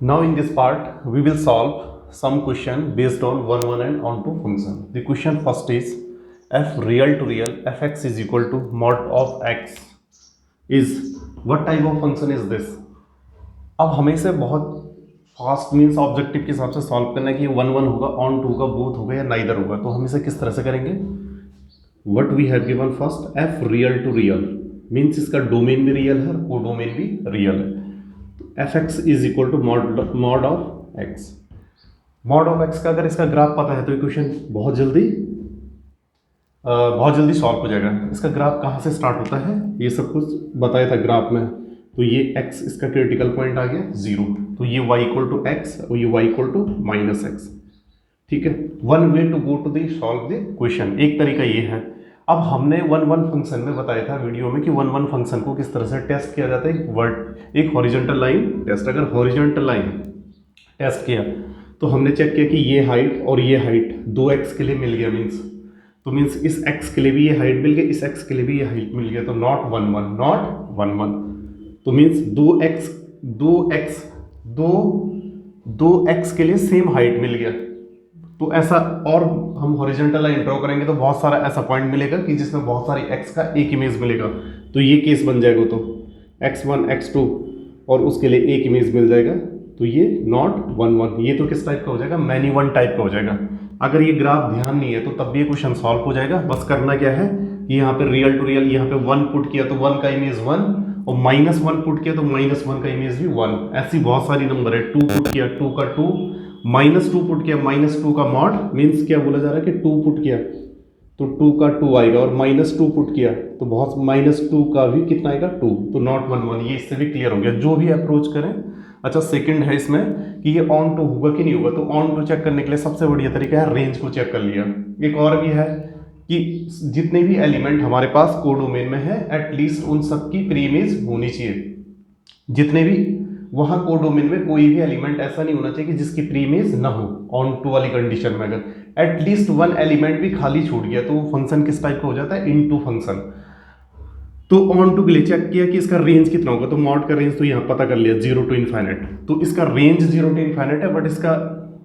Now in this part, we will solve some question based on one and onto function. The question first is f real to real fx is equal to mod of x is what type of function is this? अब हमें से बहुत fast means objective के हिसाब से solve करना है कि वन होगा, ऑन टू होगा, बोथ होगा या नाइदर होगा. तो हम इसे किस तरह से करेंगे? What we have given first f real to real means इसका डोमेन भी रियल है, को डोमेन भी रियल है. F x is equal to mod of x. Mod of x का अगर इसका ग्राफ पता है तो इक्वेशन बहुत जल्दी सॉल्व हो जाएगा. इसका ग्राफ कहाँ से स्टार्ट होता है ये सब कुछ बताया था ग्राफ में. तो ये x इसका क्रिटिकल पॉइंट आ गया 0, तो ये y इक्वल टू एक्स और ये y equal to minus x. ठीक है, one way to go to the solve the question, एक तरीका ये है. अब हमने वन फंक्शन में बताया था वीडियो में कि वन फंक्शन को किस तरह से टेस्ट किया जाता है. एक हॉरिजॉन्टल लाइन टेस्ट. अगर हॉरिजॉन्टल लाइन टेस्ट किया तो हमने चेक किया कि ये हाइट और ये हाइट 2x के लिए मिल गया मीन्स इस x के लिए भी ये हाइट मिल गया, इस x के लिए भी ये हाइट मिल गया. तो नॉट 1 1 तो मीन्स 2x के लिए सेम हाइट मिल गया. तो ऐसा, और हम हॉरिजॉन्टल लाइन ड्रॉ करेंगे तो बहुत सारा ऐसा पॉइंट मिलेगा कि जिसमें बहुत सारी x का एक इमेज मिलेगा. तो ये केस बन जाएगा, तो x1 x2 और उसके लिए एक इमेज मिल जाएगा. तो ये नॉट 1 1, ये तो किस टाइप का हो जाएगा? मैनी वन टाइप का हो जाएगा. अगर ये ग्राफ ध्यान नहीं है तो तब भी ये क्वेश्चन सॉल्व हो जाएगा. बस करना क्या है कि यहाँ पे रियल टू रियल, यहाँ पे 1 पुट किया तो 1 का इमेज 1, और -1 पुट किया तो -1 का इमेज भी 1. ऐसी बहुत सारी नंबर है. 2 पुट किया 2 का 2, -2 पुट किया -2 का मॉड मीन्स क्या बोला जा रहा है कि 2 पुट किया तो 2 का 2 आएगा, और -2 पुट किया तो बहुत -2 का भी कितना आएगा 2. तो नॉट 1 1, ये इससे भी क्लियर हो गया. जो भी अप्रोच करें. अच्छा, सेकंड है इसमें कि ये ऑन टू होगा कि नहीं होगा. तो ऑन टू चेक करने के लिए सबसे बढ़िया तरीका है रेंज को चेक कर लिया. एक और भी है कि जितने भी एलिमेंट हमारे पास कोडोमेन में है एटलीस्ट उन सबकी प्री इमेज होनी चाहिए. जितने भी वहां कोडोमेन में कोई भी एलिमेंट ऐसा नहीं होना चाहिए कि जिसकी प्री इमेज ना हो. ऑन टू वाली कंडीशन में अगर एटलीस्ट वन एलिमेंट भी खाली छूट गया तो फंक्शन किस टाइप का हो जाता है? Into function. तो ऑन टू के लिए चेक किया कि इसका रेंज कितना होगा. तो मॉड का रेंज तो यहाँ पता कर लिया 0 टू इन्फाइनाइट. तो इसका रेंज 0 टू इन्फाइनाइट है, बट इसका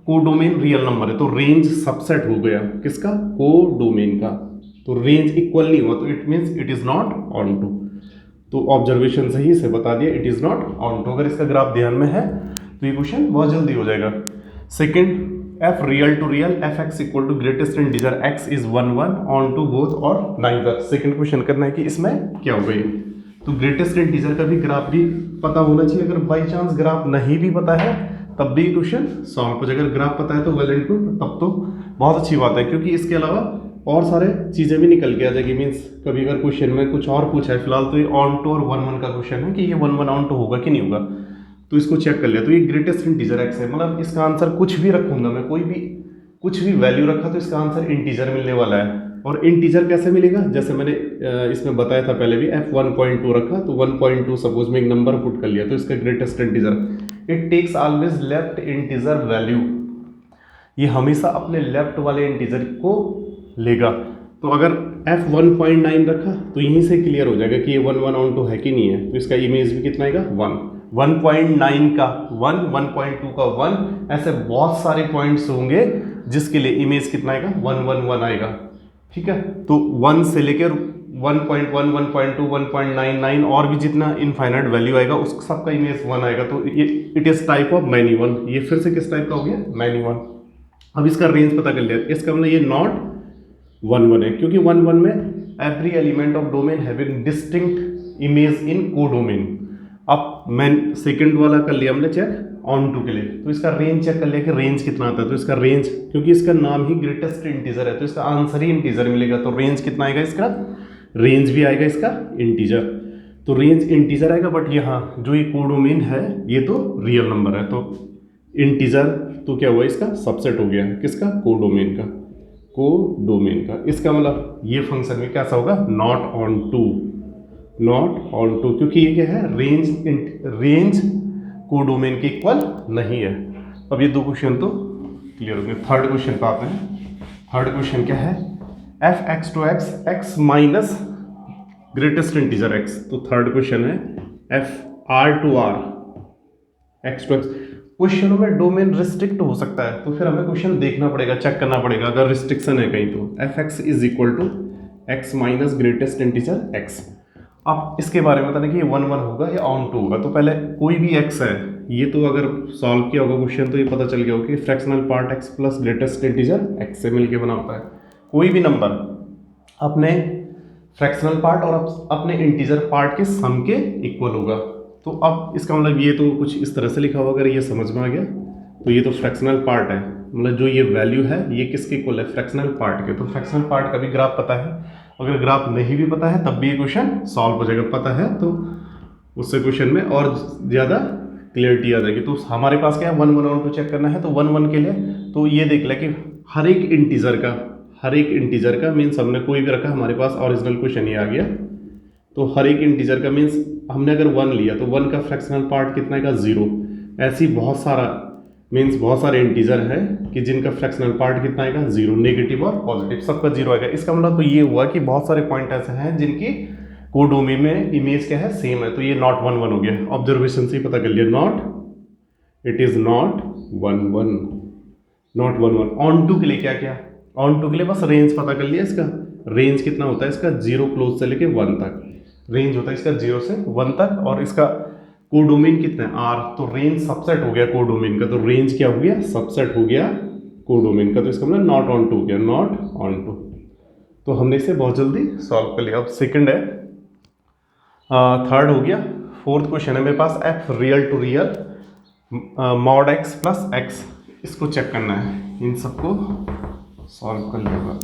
कोडोमेन रियल नंबर है. तो रेंज सबसेट हो गया किसका? कोडोमेन का. तो रेंज इक्वल नहीं हुआ तो it means it is not onto. तो ऑब्जर्वेशन से ही इसे बता दिया it is not onto. अगर इसका ग्राफ ध्यान में है तो ये क्वेश्चन बहुत जल्दी हो जाएगा. Second, f real to real f x equal to greatest integer x is 1 1 onto both और नाइदर. सेकंड क्वेश्चन करना है कि इसमें क्या होगा ये. तो ग्रेटेस्ट इंटीजर का भी ग्राफ भी पता होना चाहिए. अगर बाई चांस ग्राफ नहीं भी पता है तब भी क्वेश्चन सॉल्व हो जाएगा. अगर ग्राफ पता है तो वेल एंड गुड, तब तो बहुत अच्छी बात है, क्योंकि इसके अलावा और सारे चीज़ें भी निकल के आ जाएगी. मीन्स कभी अगर क्वेश्चन में कुछ और पूछा है, फिलहाल तो ये ऑन टू और 1 1 का क्वेश्चन है कि ये 1 1 ऑन टू होगा कि नहीं होगा. तो इसको चेक कर लिया. तो ये ग्रेटेस्ट इंटीजर एक्स है, मतलब इसका आंसर कुछ भी रखूंगा मैं, कोई भी कुछ भी वैल्यू रखा तो इसका आंसर इंटीजर मिलने वाला है. और इंटीजर कैसे मिलेगा? जैसे मैंने इसमें बताया था पहले भी, f 1.2 रखा तो 1.2 सपोज में एक नंबर पुट कर लिया तो इसका greatest integer. It takes always left integer value. ये हमेशा अपने लेफ्ट वाले इंटीजर को लेगा. तो अगर f 1.9 रखा तो यहीं से क्लियर हो जाएगा कि ये 1 1 ऑन टू है कि नहीं है. तो इसका इमेज भी कितना आएगा? 1. 1.9 का 1, 1.2 का 1, ऐसे बहुत सारे पॉइंट्स होंगे जिसके लिए इमेज कितना आएगा? 1 1 1 आएगा. ठीक है, तो 1 से लेकर 1.1 1.2 1.99 और भी जितना इनफाइनाइट वैल्यू आएगा उस सबका इमेज 1 आएगा. तो ये it is type of many one. ये फिर से किस टाइप का हो गया? Many one. अब इसका रेंज पता कर लिया. इसका मतलब ये नॉट 1 1 है, क्योंकि 1 1 में every element of domain having distinct image in codomain. अब मैं सेकंड वाला कर लिया हमने चेक ऑन टू के लिए. तो इसका रेंज चेक कर लिया कि रेंज कितना आता है. तो इसका रेंज, क्योंकि इसका नाम ही ग्रेटेस्ट इंटीजर है तो इसका आंसर ही इंटीजर मिलेगा. तो रेंज कितना आएगा? इसका रेंज भी आएगा इसका इंटीजर. तो रेंज इंटीजर आएगा, बट यहाँ जो ये कोडोमेन है ये तो रियल नंबर है. तो इंटीजर तो क्या हुआ? इसका सबसेट हो गया. किसका? कोडोमेन का. कोडोमेन का. इसका मतलब ये फंक्शन में कैसा होगा? Not onto. Not onto, क्योंकि ये क्या है? रेंज कोडोमेन के इक्वल नहीं है. अब ये दो क्वेश्चन तो क्लियर हो गए. थर्ड क्वेश्चन पे आते हैं. थर्ड क्वेश्चन क्या है? F X to X X minus greatest integer X. तो थर्ड क्वेश्चन है F R to R X to X. क्वेश्चनों में डोमेन रिस्ट्रिक्ट हो सकता है, तो फिर हमें क्वेश्चन देखना पड़ेगा, चेक करना पड़ेगा अगर रिस्ट्रिक्शन है कहीं तो। F x is equal to x minus greatest integer x. अब इसके बारे में बताना कि ये 1 1 होगा या ऑन टू होगा। तो पहले कोई भी एक्स है, ये तो अगर सॉल्व किया होगा क्वेश्चन तो ये पता चल गया होगा कि fractional part x plus greatest integer x से मिलके बना होता है। कोई भी नंबर अपने फ्रैक्शनल पार्ट और अपने इंटीजर पार्ट के सम के इक्वल होगा। तो अब इसका मतलब ये तो कुछ इस तरह से लिखा होगा, अगर ये समझ में आ गया तो ये तो फ्रैक्शनल पार्ट है, मतलब जो ये वैल्यू है ये किसके इक्वल है, फ्रैक्शनल पार्ट के। तो फ्रैक्शनल पार्ट का भी ग्राफ पता है, अगर ग्राफ नहीं भी पता है तब भी ये क्वेश्चन सॉल्व हो जाएगा, पता है तो उससे क्वेश्चन में और ज़्यादा क्लियरिटी आ जाएगी। तो हमारे पास क्या है 1 1 और 2 चेक करना है, तो 1 1 के लिए तो ये देख ले कि हर एक इंटीजर का मीन्स हमने कोई भी रखा, हमारे पास ओरिजिनल क्वेश्चन ही आ गया। तो हर एक इंटीजर का मीन्स हमने अगर 1 लिया तो 1 का फ्रैक्शनल पार्ट कितना है का 0। ऐसी बहुत सारे इंटीजर हैं कि जिनका फ्रैक्शनल पार्ट कितना आएगा 0, नेगेटिव और पॉजिटिव सबका 0 आएगा। इसका मतलब तो ये हुआ कि बहुत सारे पॉइंट ऐसे हैं जिनकी कोडोमेन में इमेज क्या है सेम है, तो ये नॉट 1 1 हो गया। ऑब्जर्वेशन से ही पता कर लिया, it is not 1 1। Onto के लिए क्या ऑन टू के लिए बस रेंज पता कर लिया, इसका रेंज कितना होता है इसका 0 क्लोज से लेके 1 तक रेंज होता है इसका 0 से 1 तक। और इसका कोडोमेन कितना है R, तो रेंज सबसेट हो गया कोडोमेन का, तो रेंज क्या हो गया सबसेट हो गया कोडोमेन का, तो इसका मतलब नॉट ऑन टू हो गया, नॉट ऑन टू। तो हमने इसे बहुत जल्दी सॉल्व कर लिया। अब सेकंड है, थर्ड हो गया। फोर्थ क्वेश्चन है मेरे पास F real to real mod x plus X, इसको चेक करना है, इन सबको सॉल्व कर लिया।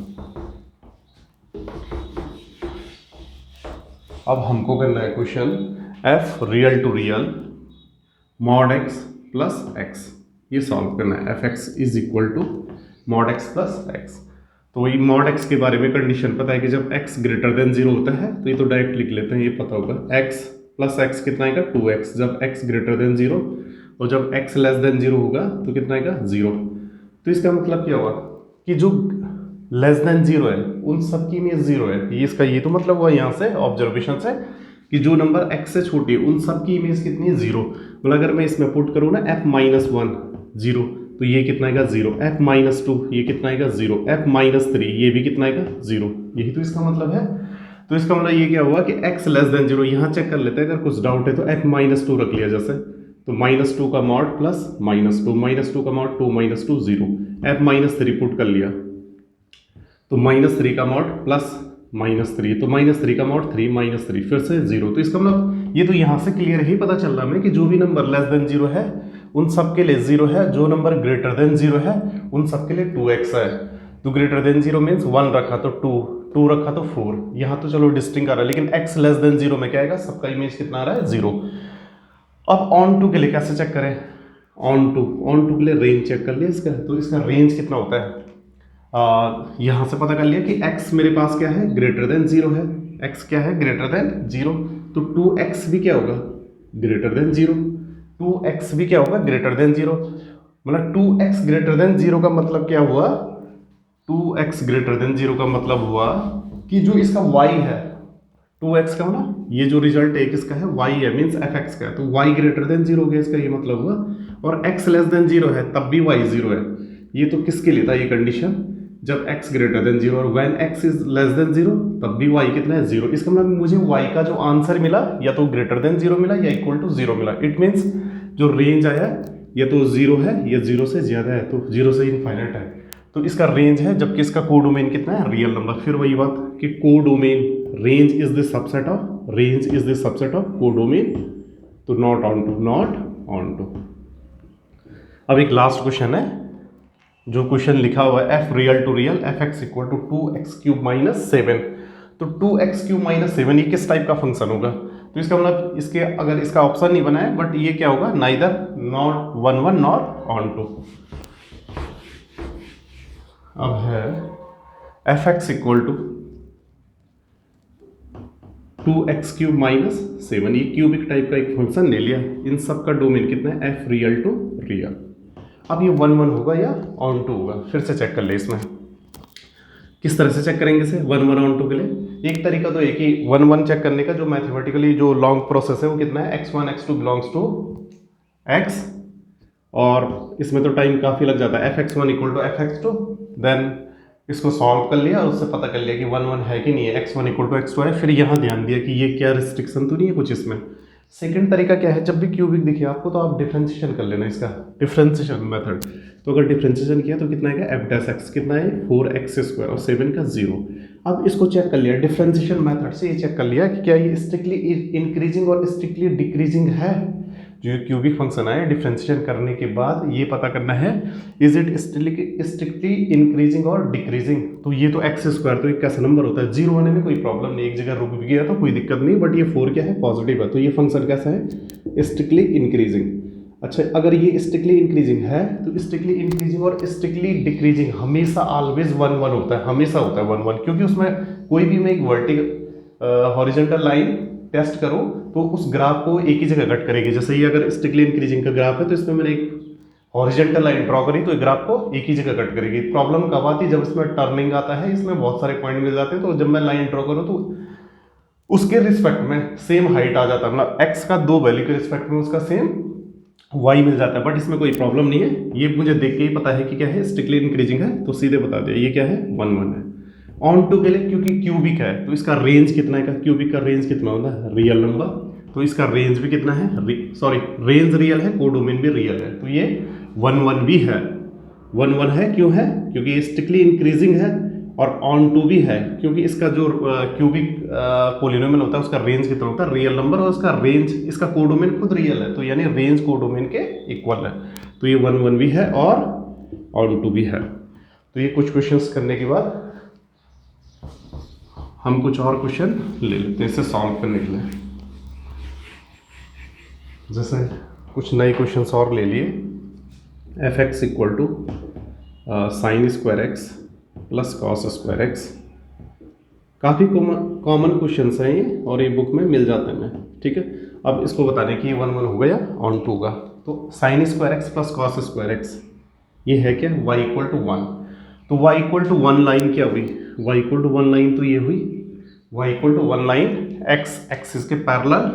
अब हमको करना है question f real to real mod x plus x, ये सॉल्व करना है। F x is equal to mod x plus x. तो वही मॉड एक्स के बारे में कंडीशन पता है कि जब x ग्रेटर देन 0 होता है, तो ये तो डायरेक्ट लिख लेते हैं, ये पता होगा x प्लस एक्स कितना आएगा 2x जब x ग्रेटर देन 0, और जब x लेस देन 0 होगा तो कितना आएगा 0। तो इसका मतलब क्या हुआ कि जो लेस देन 0 है उन सब की इमेज 0 है, ये इसका ये तो मतलब हुआ यहाँ से ऑब्जर्वेशन से कि जो नंबर x से छोटी है उन सब की इमेज कितनी है 0। मतलब अगर मैं इसमें पुट करूँ ना f-1 0, तो ये कितना आएगा 0, f-2 ये कितना आएगा 0, f-3 ये भी कितना आएगा 0, यही तो इसका मतलब है। तो इसका मतलब ये क्या हुआ कि x लेस देन 0, यहाँ चेक कर लेते हैं अगर कुछ डाउट है तो f-2 रख लिया जैसे, तो -2 का मॉड प्लस -2 का मॉड 2 -2 0, f-3 पुट कर लिया तो -3 का मॉड प्लस -3, तो -3 का मॉड 3 -3 फिर से 0। तो इसका मतलब ये तो यहाँ से क्लियर ही पता चल रहा है कि जो भी नंबर लेस देन 0 है उन सब के लिए 0 है, जो नंबर ग्रेटर देन 0 है उन सब के लिए 2x है। तो ग्रेटर देन 0 मीन्स 1 रखा तो 2 रखा तो 4, यहाँ तो चलो डिस्टिंक्ट आ रहा है, लेकिन x लेस देन 0 में क्या आएगा सबका इमेज कितना आ रहा है 0। अब ऑन टू के लिए कैसे चेक करें, ऑन टू के लिए रेंज चेक कर लिया इसका, तो इसका रेंज कितना होता है यहाँ से पता कर लिया कि x मेरे पास क्या है ग्रेटर देन 0 है, x क्या है ग्रेटर देन 0, तो 2x भी क्या होगा ग्रेटर देन 0, 2x भी क्या होगा ग्रेटर देन 0। मतलब 2x ग्रेटर देन 0 का मतलब क्या हुआ, 2x ग्रेटर देन 0 का मतलब हुआ कि जो इसका y है 2x का मतलब ये जो रिजल्ट है किसका है y है, मीन्स fx का है, तो y ग्रेटर देन 0 हो गया, इसका ये मतलब हुआ। और x लेस देन 0 है तब भी y 0 है, ये तो किसके लिए था ये कंडीशन, जब x ग्रेटर देन 0 और when x is less than 0 तब भी y कितना है 0। इसका मतलब मुझे y का जो आंसर मिला या तो ग्रेटर देन 0 मिला या इक्वल टू 0 मिला। इट मीन्स जो रेंज आया या तो 0 है या 0 से ज़्यादा है, तो 0 से इनफाइनाइट है, तो इसका रेंज है, जबकि इसका कोडोमेन कितना है रियल नंबर। फिर वही बात कि codomain range is the subset of codomain, तो नॉट ऑन टू। अब एक लास्ट क्वेश्चन है, जो क्वेश्चन लिखा हुआ है f real to real f x equal to 2x³ - 7, तो 2x³ - 7 ये किस टाइप का फंक्शन होगा, तो इसका मतलब इसके अगर इसका ऑप्शन नहीं बना है बट ये क्या होगा neither not 1 1 nor onto. अब है F x equal to 2x³ - 7, ये क्यूबिक टाइप का एक फंक्शन ले लिया, इन सब का डोमेन कितना है एफ रियल टू रियल। अब ये 1 1 होगा या ऑन टू होगा, फिर से चेक कर ले इसमें किस तरह से चेक करेंगे इसे 1 1 ऑन टू के लिए। एक तरीका तो एक ही 1 1 चेक करने का जो मैथमेटिकली जो लॉन्ग प्रोसेस है वो कितना है x1 x2 belongs to x और इसमें तो टाइम काफ़ी लग जाता है। fx1 equal to fx2, then इसको सॉल्व कर लिया और उससे पता कर लिया कि 1 1 है कि नहीं है, x1 इक्वल टू x2 है। फिर यहाँ ध्यान दिया कि ये क्या रिस्ट्रिक्शन तो नहीं है कुछ इसमें। सेकंड तरीका क्या है, जब भी क्यूबिक दिखे आपको तो आप डिफ्रेंशिएशन कर लेना इसका, डिफ्रेंशिएशन मेथड। तो अगर डिफ्रेंशिएशन किया तो कितना आएगा, एफ डैश एक्स कितना है 4x² और 7 का 0। अब इसको चेक कर लिया डिफ्रेंशिएशन मेथड से, ये चेक कर लिया कि क्या ये स्ट्रिक्टली इंक्रीजिंग और स्ट्रिक्टली डिक्रीजिंग है। जो ये क्यूबिक फंक्शन है डिफ्रेंशिएशन करने के बाद ये पता करना है इज इट स्ट्रिक्टली इंक्रीजिंग और डिक्रीजिंग। तो ये तो x², तो एक कैसा नंबर होता है, 0 आने में कोई प्रॉब्लम नहीं, एक जगह रुक भी गया तो कोई दिक्कत नहीं, बट ये 4 क्या है, पॉजिटिव है। तो ये फंक्शन कैसा है, स्ट्रिक्टली इंक्रीजिंग। अच्छा, अगर ये स्ट्रिक्टली इंक्रीजिंग है तो स्ट्रिक्टली इंक्रीजिंग और स्ट्रिक्टली डिक्रीजिंग हमेशा ऑलवेज 1 1 होता है, हमेशा होता है 1 1, क्योंकि उसमें कोई भी मैं एक वर्टिकल हॉरिजॉन्टल लाइन टेस्ट करूं तो उस ग्राफ को एक ही जगह कट करेगी। जैसे ये अगर स्ट्रिक्टली इंक्रीजिंग का ग्राफ है तो इसमें मैंने एक हॉरिजॉन्टल लाइन ड्रॉ करी तो ग्राफ को एक ही जगह कट करेगी। प्रॉब्लम कब आती है, जब इसमें टर्निंग आता है, इसमें बहुत सारे पॉइंट मिल जाते हैं, तो जब मैं लाइन ड्रॉ करूं तो उसके रिस्पेक्ट में सेम हाइट आ जाता है, मतलब एक्स का 2 वैल्यू के रिस्पेक्ट में उसका सेम वाई मिल जाता है। बट इसमें कोई प्रॉब्लम नहीं है, ये मुझे देख के ही पता है कि क्या है, स्ट्रिक्टली इंक्रीजिंग है, तो सीधे बता दिया ये क्या है 1 1 है। ऑन टू के लिए क्योंकि क्यूबिक है तो इसका रेंज कितना है, क्यूबिक का रेंज कितना होता है, रियल नंबर, तो इसका रेंज भी कितना है, सॉरी रेंज रियल है, कोडोमेन भी रियल है, तो ये 1 1 भी है। 1 1 है, क्यों है, क्योंकि ये स्ट्रिक्टली इंक्रीजिंग है, और ऑन टू भी है क्योंकि इसका जो क्यूबिक पोलिनोमियल होता है उसका रेंज कितना होता है, रियल नंबर, और उसका रेंज, इसका कोडोमेन खुद रियल है, तो यानी रेंज कोडोमेन के इक्वल है। तो ये 1 1 भी है और ऑन टू भी है। तो ये कुछ क्वेश्चंस करने के बाद हम कुछ और क्वेश्चन ले लेते हैं इसे सॉल्व करने के लिए। जैसे कुछ नए क्वेश्चंस और ले लिए, f x equal to sine square x plus cos square x. काफ़ी कॉमन क्वेश्चंस हैं ये और ये बुक में मिल जाते हैं, ठीक है। अब इसको बताने कि ये 1 1 होगा या ऑन टू होगा। तो sign square x plus cos square x ये है क्या, y इक्वल टू 1। तो y इक्वल टू 1 लाइन क्या हुई, y इक्वल टू 1 लाइन तो ये हुई y equal to 1 line x axis के पैरेलल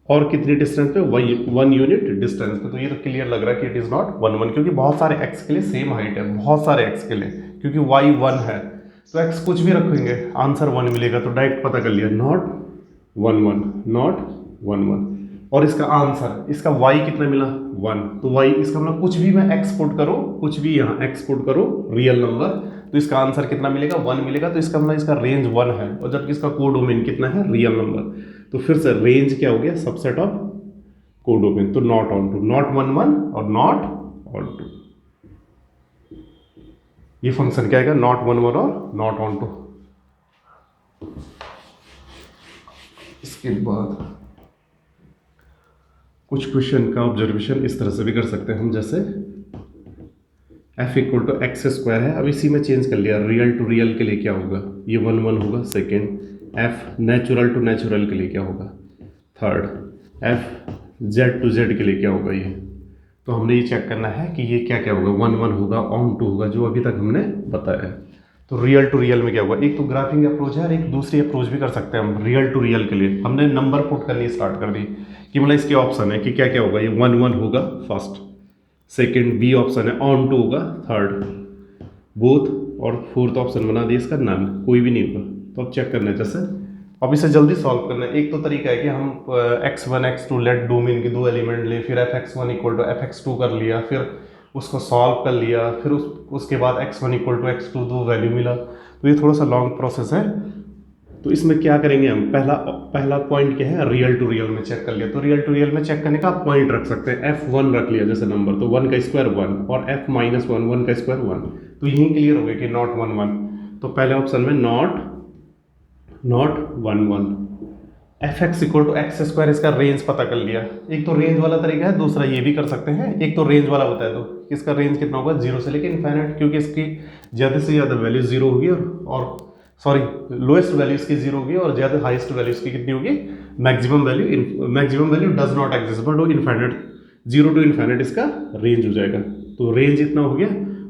और कितनी डिस्टेंस पे, 1 यूनिट डिस्टेंस पे। तो ये तो क्लियर लग रहा है कि इट इज नॉट 1 1, क्योंकि बहुत सारे x के लिए सेम हाइट है, बहुत सारे x के लिए, क्योंकि y 1 है तो x कुछ भी रखेंगे आंसर 1 मिलेगा, तो डायरेक्ट पता कर लिया नॉट 1 1, नॉट 1 1। और इसका आंसर, इसका y कितना मिला 1, तो y इसका मतलब कुछ भी मैं एक्सपोर्ट करो, कुछ भी यहाँ एक्सपोर्ट करो रियल नंबर, तो इसका आंसर कितना मिलेगा 1 मिलेगा, तो इसका मतलब इसका रेंज 1 है, और जबकि इसका कोडोमेन कितना है रियल नंबर, तो फिर से रेंज क्या हो गया, सबसेट ऑफ कोडोमेन, तो नॉट ऑन टू, नॉट 1 1 और नॉट ऑन टू। ये फंक्शन क्या आएगा, नॉट 1 1 और नॉट ऑन टू। इसके बाद कुछ क्वेश्चन का ऑब्जर्वेशन इस तरह से भी कर सकते हैं हम, जैसे f equal to x square है, अब इसी में चेंज कर लिया, रियल टू रियल के लिए क्या होगा, ये 1 1 होगा। Second, f natural to natural के लिए क्या होगा। Third, f Z to Z के लिए क्या होगा। ये तो हमने ये चेक करना है कि ये क्या क्या होगा, 1 1 होगा, ऑन टू होगा, जो अभी तक हमने बताया है। तो रियल टू रियल में क्या होगा, एक तो ग्राफिंग अप्रोच है और एक दूसरी अप्रोच भी कर सकते हैं हम। रियल टू रियल के लिए हमने नंबर पुट करनी स्टार्ट कर दी कि मतलब इसके ऑप्शन है कि क्या क्या होगा, ये 1 1 होगा फर्स्ट, सेकंड बी ऑप्शन है ऑन टू होगा, थर्ड बोथ, और फोर्थ ऑप्शन बना दिया इसका नन, कोई भी नहीं होगा। तो अब चेक करना है, जैसे अब इसे जल्दी सॉल्व करना है। एक तो तरीका है कि हम x1 x2 लेट डोमेन के 2 एलिमेंट ले, फिर fx1 इक्वल टू fx2 कर लिया, फिर उसको सॉल्व कर लिया, फिर उसके बाद x1 equal to x2 2 value मिला। तो ये थोड़ा सा लॉन्ग प्रोसेस है। तो इसमें क्या करेंगे हम, पहला पॉइंट क्या है, रियल टू रियल में चेक कर लिया। तो रियल टू रियल में चेक करने का आप पॉइंट रख सकते हैं, f1 रख लिया जैसे नंबर, तो 1 का स्क्वायर 1 और f माइनस 1 का स्क्वायर 1, तो यही क्लियर हो गया कि नॉट 1 1। तो पहले ऑप्शन में not 1 1, f x equal to x square, इसका रेंज पता कर लिया। एक तो रेंज वाला तरीका है, दूसरा ये भी कर सकते हैं, एक तो रेंज वाला होता है, तो इसका रेंज कितना होगा 0 से लेकर इन्फाइनाइट, क्योंकि इसकी ज़्यादा से ज़्यादा वैल्यू 0 होगी और सॉरी लोएस्ट वैल्यू इसकी 0 होगी और ज़्यादा हाईएस्ट वैल्यू इसकी कितनी होगी, maximum value does not exist, but वो इन्फाइनाइट 0 टू इन्फाइनाइट इसका रेंज हो जाएगा। तो रेंज इतना हो गया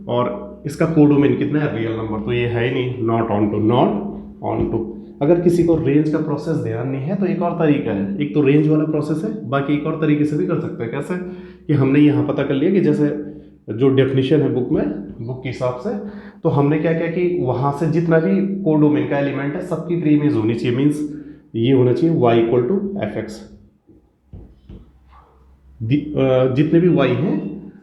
और इसका कोडोमेन कितना है, रियल नंबर, तो ये है ही नहीं, not onto, not onto. अगर किसी को रेंज का प्रोसेस ध्यान नहीं है तो एक और तरीका है, एक तो रेंज वाला प्रोसेस है, बाकी एक और तरीके से भी कर सकते हैं। कैसे कि हमने यहाँ पता कर लिया कि जैसे जो डेफिनेशन है बुक में, बुक के हिसाब से, तो हमने क्या किया कि वहाँ से जितना भी कोडोमेन का एलिमेंट है सबकी प्री इमेज होनी चाहिए, मीन्स ये होना चाहिए y equal to f x. जितने भी y हैं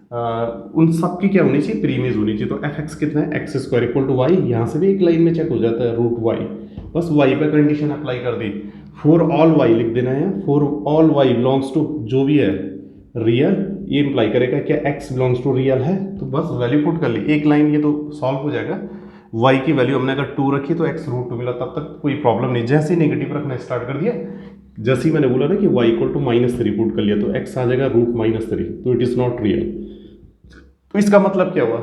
उन सब की क्या होनी चाहिए, प्री इमेज होनी चाहिए। तो एफ एक्स कितना है, x square equal to y, यहाँ से भी एक लाइन में चेक हो जाता है रूट वाई, बस y पे कंडीशन अप्लाई कर दी। फॉर ऑल y लिख देना है, for all y belongs to जो भी है रियल, ये इंप्लाई करेगा क्या x बिलोंग्स टू रियल है, तो बस वैल्यू पुट कर ली, एक लाइन ये तो सॉल्व हो जाएगा। y की वैल्यू हमने अगर 2 रखी तो x रूट 2 मिला, तब तक कोई प्रॉब्लम नहीं। जैसे ही नेगेटिव रखना स्टार्ट कर दिया, जैसे ही मैंने बोला ना कि y इक्वल टू -3 पुट कर लिया, तो x आ जाएगा रूट -3, तो इट इज़ नॉट रियल। तो इसका मतलब क्या हुआ,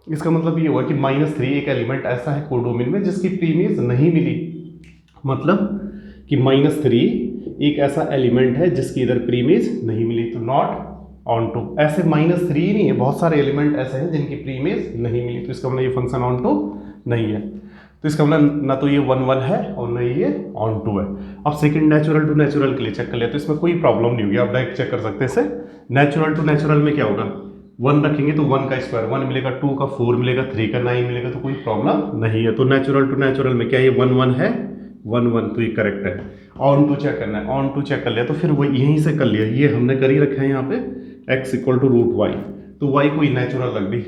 इसका मतलब ये हुआ कि -3 एक एलिमेंट ऐसा है कोडोमेन में जिसकी प्री इमेज नहीं मिली, मतलब कि -3 एक ऐसा एलिमेंट है जिसकी इधर प्री इमेज नहीं मिली, तो नॉट ऑन टू। ऐसे -3 नहीं है, बहुत सारे एलिमेंट ऐसे हैं जिनकी प्री इमेज नहीं मिली, तो इसका मतलब ये फंक्शन ऑन टू नहीं है। तो इसका मतलब ना तो ये 1 1 है और ना ये ऑन टू है। अब सेकंड नेचुरल टू नेचुरल के लिए चेक कर लिया, तो इसमें कोई प्रॉब्लम नहीं होगी, आप डायरेक्ट चेक कर सकते हैं इसे। नेचुरल टू नेचुरल में क्या होगा, 1 रखेंगे तो 1 का स्क्वायर 1 मिलेगा, 2 का 4 मिलेगा, 3 का 9 मिलेगा, तो कोई प्रॉब्लम नहीं है। तो नेचुरल टू नेचुरल में क्या ये 1 1 है, 1 1, तो ये करेक्ट है। ऑन टू चेक करना है, ऑन टू चेक कर लिया तो फिर वो यहीं से कर लिया, ये हमने कर ही रखा है यहाँ पे x equal to root y, तो y कोई नेचुरल रख दी,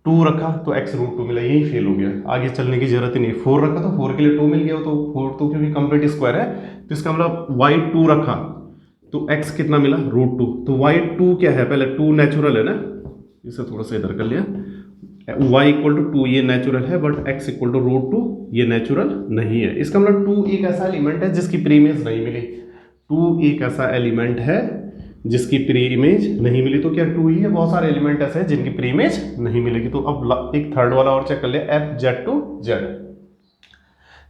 2 रखा तो x रूट 2 मिला, यही फेल हो गया, आगे चलने की जरूरत ही नहीं। 4 रखा तो 4 के लिए 2 मिल गया, तो 4 तो क्योंकि कंप्लीट स्क्वायर है, तो इसका मतलब y 2 रखा तो x कितना मिला, रूट 2। तो y 2 क्या है, पहले 2 नेचुरल है ना, इसे थोड़ा सा इधर कर लिया, y इक्वल टू 2 ये नेचुरल है, but x equal to root 2 ये नेचुरल नहीं है। इसका मतलब 2 एक ऐसा एलिमेंट है जिसकी प्री इमेज नहीं मिली, 2 एक ऐसा एलिमेंट है जिसकी प्री इमेज नहीं मिली, तो क्या 2 ही है, बहुत सारे एलिमेंट ऐसे हैं जिनकी प्री इमेज नहीं मिलेगी। तो अब एक थर्ड वाला और चेक कर लिया, f Z to Z,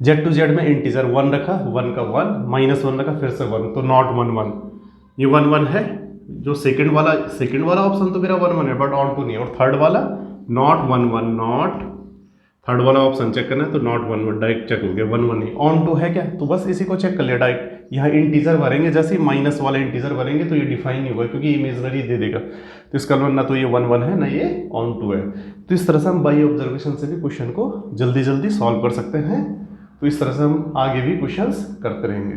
Z to Z में इंटीजर 1 रखा, 1 का 1, -1 रखा, फिर से 1, तो नॉट 1 1, ये 1 1 है। जो सेकंड वाला ऑप्शन तो मेरा 1 1 है, बट ऑन टू नहीं है। और थर्ड वाला नॉट 1 1, नॉट, थर्ड वाला ऑप्शन चेक करना है तो नॉट 1 1, डायरेक्ट चेक हो गया, 1 1 नहीं, ऑन टू है क्या, तो बस इसी को चेक कर लिया डायरेक्ट। यहाँ इंटीजर भरेंगे, जैसे ही माइनस वाले इंटीजर भरेंगे तो ये डिफाइन नहीं होगा क्योंकि इमेजनरी दे देगा, तो इसका मतलब ना तो ये 1 1 है ना ये ऑन टू है। तो इस तरह से हम बाई ऑब्जर्वेशन से भी क्वेश्चन को जल्दी जल्दी सॉल्व कर सकते हैं। तो इस तरह से हम आगे भी क्वेश्चंस करते रहेंगे।